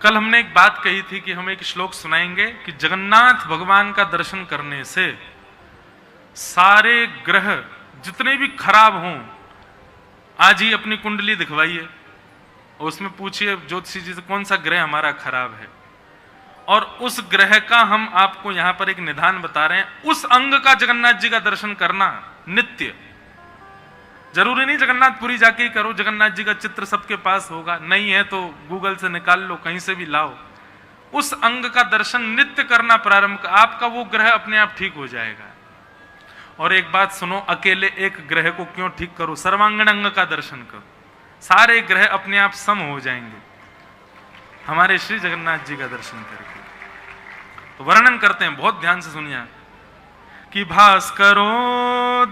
कल हमने एक बात कही थी कि हम एक श्लोक सुनाएंगे कि जगन्नाथ भगवान का दर्शन करने से सारे ग्रह जितने भी खराब हों, आज ही अपनी कुंडली दिखवाइए और उसमें पूछिए ज्योतिषी जी से कौन सा ग्रह हमारा खराब है, और उस ग्रह का हम आपको यहां पर एक निदान बता रहे हैं। उस अंग का जगन्नाथ जी का दर्शन करना नित्य, जरूरी नहीं जगन्नाथपुरी जाके ही करो, जगन्नाथ जी का चित्र सबके पास होगा, नहीं है तो गूगल से निकाल लो, कहीं से भी लाओ। उस अंग का दर्शन नित्य करना प्रारंभ, आपका वो ग्रह अपने आप ठीक हो जाएगा। और एक बात सुनो, अकेले एक ग्रह को क्यों ठीक करो, सर्वांगीण अंग का दर्शन करो, सारे ग्रह अपने आप सम हो जाएंगे हमारे श्री जगन्नाथ जी का दर्शन करके। तो वर्णन करते हैं, बहुत ध्यान से सुनिए कि भास्करो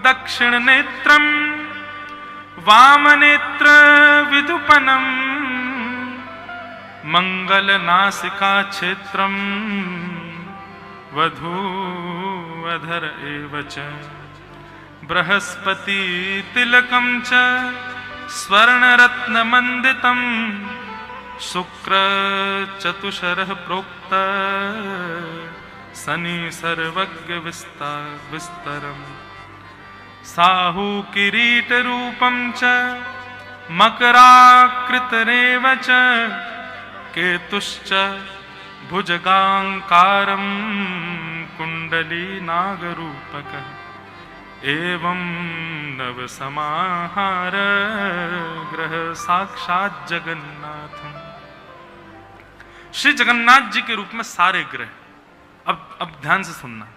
दक्षिण नेत्रम वाम नेत्र विदुपनम मंगल नासिका क्षेत्रम वधूअधर एवच बृहस्पति तिलकम च स्वर्ण रत्न मंडितम शुक्र चतुशरः प्रोक्त शनि सर्वज्ञ विस्तरम साहु किरीट रूपम च मकराकृतरेव च केतुश्च भुजगांकारम कुंडली नागरूपक एवं नव समाहार ग्रह साक्षात जगन्नाथ। श्री जगन्नाथ जी के रूप में सारे ग्रह, अब ध्यान से सुनना।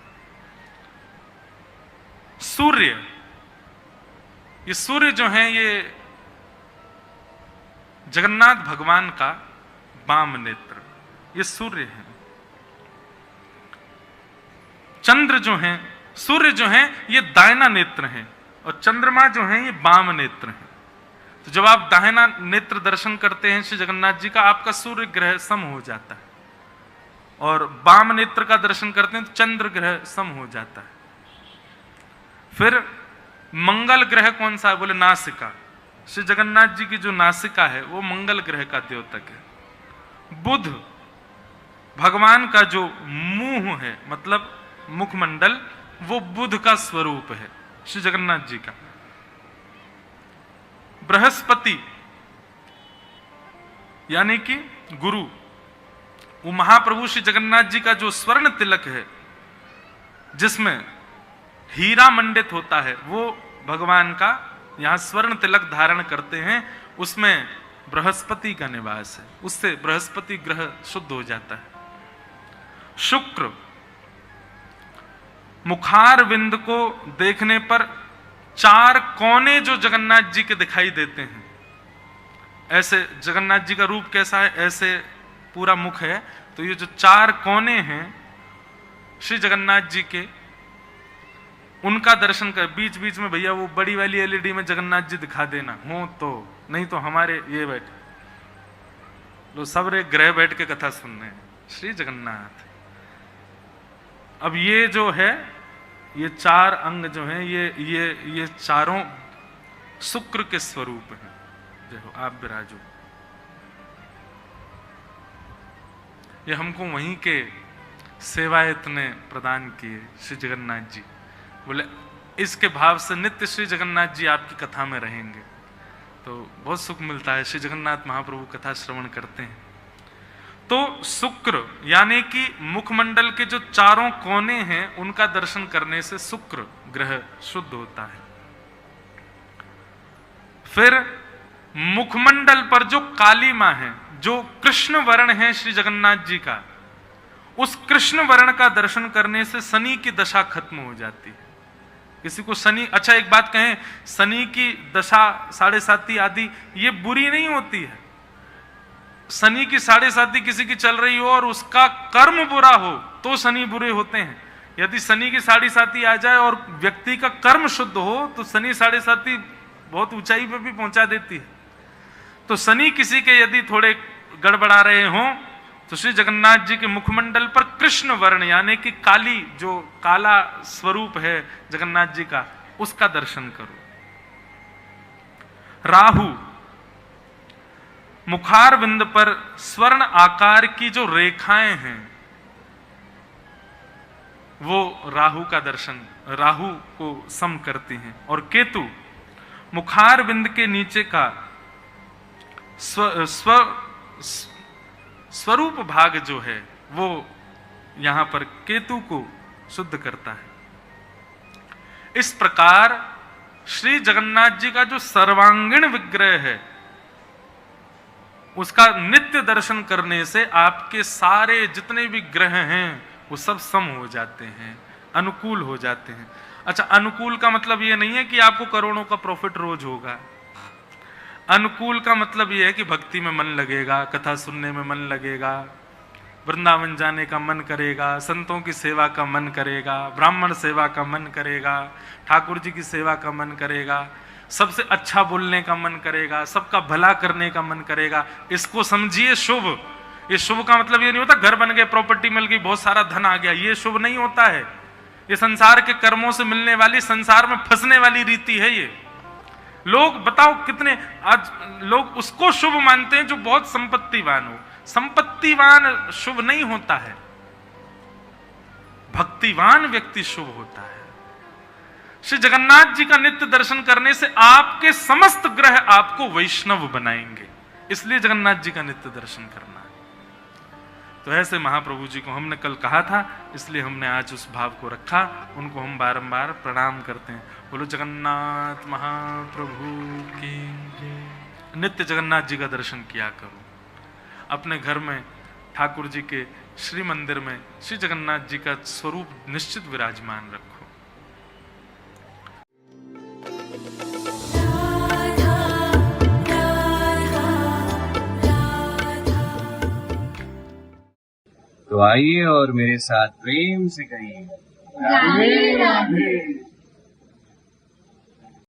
सूर्य, ये सूर्य जो है ये जगन्नाथ भगवान का वाम नेत्र, ये सूर्य है। चंद्र जो है, सूर्य जो है ये दाहिना नेत्र है, और चंद्रमा जो है ये वाम नेत्र है। तो जब आप दाहिना नेत्र दर्शन करते हैं श्री जगन्नाथ जी का, आपका सूर्य ग्रह सम हो जाता है, और वाम नेत्र का दर्शन करते हैं तो चंद्र ग्रह सम हो जाता है। फिर मंगल ग्रह कौन सा है, बोले नासिका। श्री जगन्नाथ जी की जो नासिका है वो मंगल ग्रह का द्योतक है। बुध भगवान का जो मुंह है, मतलब मुखमंडल, वो बुध का स्वरूप है श्री जगन्नाथ जी का। बृहस्पति यानी कि गुरु, वो महाप्रभु श्री जगन्नाथ जी का जो स्वर्ण तिलक है जिसमें हीरा मंडित होता है, वो भगवान का यहां स्वर्ण तिलक धारण करते हैं, उसमें बृहस्पति का निवास है, उससे बृहस्पति ग्रह शुद्ध हो जाता है। शुक्र, मुखार विंद को देखने पर चार कोने जो जगन्नाथ जी के दिखाई देते हैं, ऐसे जगन्नाथ जी का रूप कैसा है, ऐसे पूरा मुख है, तो ये जो चार कोने हैं श्री जगन्नाथ जी के, उनका दर्शन कर। बीच बीच में भैया वो बड़ी वाली एलईडी में जगन्नाथ जी दिखा देना हो तो, नहीं तो हमारे ये बैठ लो सबरे ग्रह बैठ के कथा सुनने श्री जगन्नाथ। अब ये जो है, ये चार अंग जो हैं, ये चारों शुक्र के स्वरूप हैं। देखो आप विराजो, ये हमको वहीं के सेवायत ने प्रदान किए श्री जगन्नाथ जी। बोले इसके भाव से नित्य श्री जगन्नाथ जी आपकी कथा में रहेंगे, तो बहुत सुख मिलता है। श्री जगन्नाथ महाप्रभु कथा श्रवण करते हैं तो शुक्र यानी कि मुखमंडल के जो चारों कोने हैं उनका दर्शन करने से शुक्र ग्रह शुद्ध होता है। फिर मुखमंडल पर जो कालीमा है, जो कृष्ण वर्ण है श्री जगन्नाथ जी का, उस कृष्ण वर्ण का दर्शन करने से शनि की दशा खत्म हो जाती है। किसी को शनि, अच्छा एक बात कहें, शनि की दशा साढ़े साती आदि ये बुरी नहीं होती है। शनि की साढ़े साती किसी की चल रही हो और उसका कर्म बुरा हो तो शनि बुरे होते हैं। यदि शनि की साढ़े साती आ जाए और व्यक्ति का कर्म शुद्ध हो तो शनि साढ़े साती बहुत ऊंचाई पे भी पहुंचा देती है। तो शनि किसी के यदि थोड़े गड़बड़ा रहे हों तो श्री जगन्नाथ जी के मुखमंडल पर कृष्ण वर्ण यानी कि काली, जो काला स्वरूप है जगन्नाथ जी का, उसका दर्शन करो। राहु, मुखार बिंद पर स्वर्ण आकार की जो रेखाएं हैं वो राहु का दर्शन, राहु को सम करती हैं। और केतु मुखार बिंद के नीचे का स्वरूप भाग जो है वो यहां पर केतु को शुद्ध करता है। इस प्रकार श्री जगन्नाथ जी का जो सर्वांगीण विग्रह है उसका नित्य दर्शन करने से आपके सारे जितने भी ग्रह हैं वो सब सम हो जाते हैं, अनुकूल हो जाते हैं। अच्छा, अनुकूल का मतलब ये नहीं है कि आपको करोड़ों का प्रॉफिट रोज होगा। अनुकूल का मतलब ये है कि भक्ति में मन लगेगा, कथा सुनने में मन लगेगा, वृंदावन जाने का मन करेगा, संतों की सेवा का मन करेगा, ब्राह्मण सेवा का मन करेगा, ठाकुर जी की सेवा का मन करेगा, सबसे अच्छा बोलने का मन करेगा, सबका भला करने का मन करेगा। इसको समझिए शुभ। ये शुभ का मतलब ये नहीं होता घर बन गए, प्रॉपर्टी मिल गई, बहुत सारा धन आ गया, ये शुभ नहीं होता है। ये संसार के कर्मों से मिलने वाली, संसार में फंसने वाली रीति है। ये लोग बताओ कितने आज लोग उसको शुभ मानते हैं जो बहुत संपत्तिवान हो। संपत्तिवान शुभ नहीं होता है, भक्तिवान व्यक्ति शुभ होता है। श्री जगन्नाथ जी का नित्य दर्शन करने से आपके समस्त ग्रह आपको वैष्णव बनाएंगे, इसलिए जगन्नाथ जी का नित्य दर्शन करना है। तो ऐसे महाप्रभु जी को हमने कल कहा था, इसलिए हमने आज उस भाव को रखा। उनको हम बारंबार प्रणाम करते हैं। बोलो जगन्नाथ महाप्रभु की जय। नित्य जगन्नाथ जी का दर्शन किया करो। अपने घर में ठाकुर जी के श्री मंदिर में श्री जगन्नाथ जी का स्वरूप निश्चित विराजमान रखो। तो आइए और मेरे साथ प्रेम से कहिए राधे राधे।